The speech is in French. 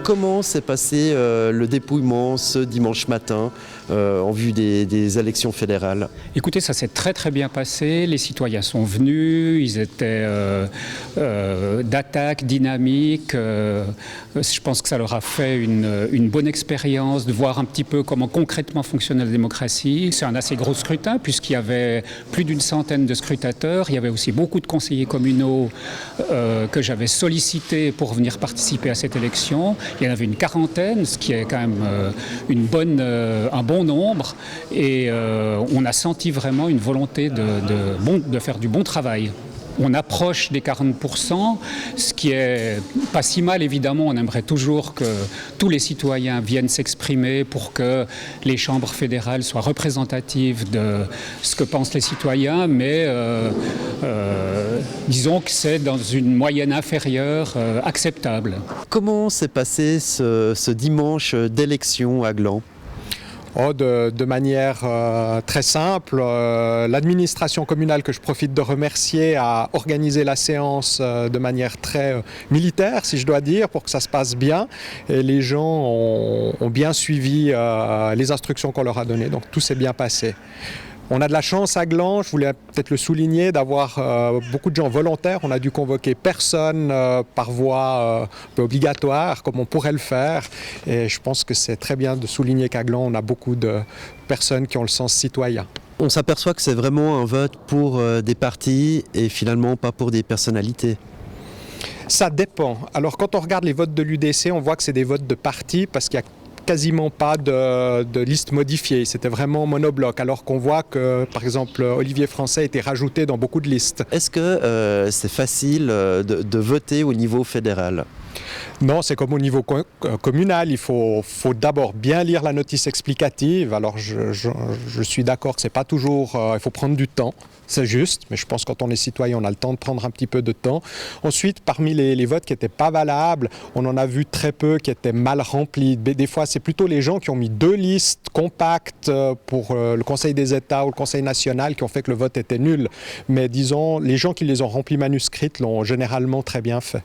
Comment s'est passé le dépouillement ce dimanche matin en vue des élections fédérales? Écoutez, ça s'est très très bien passé. Les citoyens sont venus, ils étaient d'attaque, dynamiques. Je pense que ça leur a fait une bonne expérience de voir un petit peu comment concrètement fonctionne la démocratie. C'est un assez gros scrutin puisqu'il y avait plus d'une centaine de scrutateurs. Il y avait aussi beaucoup de conseillers communaux que j'avais sollicités pour venir participer à cette élection. Il y en avait une quarantaine, ce qui est quand même un bon nombre. Et on a senti vraiment une volonté de faire du bon travail. On approche des 40%, ce qui est pas si mal évidemment. On aimerait toujours que tous les citoyens viennent s'exprimer pour que les chambres fédérales soient représentatives de ce que pensent les citoyens, mais disons que c'est dans une moyenne inférieure acceptable. Comment s'est passé ce dimanche d'élection à Gland? De manière très simple, l'administration communale que je profite de remercier a organisé la séance de manière très militaire, si je dois dire, pour que ça se passe bien. Et les gens ont bien suivi les instructions qu'on leur a données, donc tout s'est bien passé. On a de la chance à Gland, je voulais peut-être le souligner, d'avoir beaucoup de gens volontaires. On a dû convoquer personne par voie obligatoire, comme on pourrait le faire. Et je pense que c'est très bien de souligner qu'à Gland, on a beaucoup de personnes qui ont le sens citoyen. On s'aperçoit que c'est vraiment un vote pour des partis et finalement pas pour des personnalités. Ça dépend. Alors quand on regarde les votes de l'UDC, on voit que c'est des votes de partis parce qu'il y a quasiment pas de liste modifiée. C'était vraiment monobloc, alors qu'on voit que, par exemple, Olivier Français a été rajouté dans beaucoup de listes. Est-ce que c'est facile de voter au niveau fédéral ? Non, c'est comme au niveau communal. Il faut d'abord bien lire la notice explicative. Alors, je suis d'accord que c'est pas toujours... il faut prendre du temps. C'est juste, mais je pense que quand on est citoyen, on a le temps de prendre un petit peu de temps. Ensuite, parmi les votes qui n'étaient pas valables, on en a vu très peu qui étaient mal remplis. Des fois, c'est plutôt les gens qui ont mis deux listes compactes pour le Conseil des États ou le Conseil national qui ont fait que le vote était nul. Mais disons, les gens qui les ont remplis manuscrites l'ont généralement très bien fait.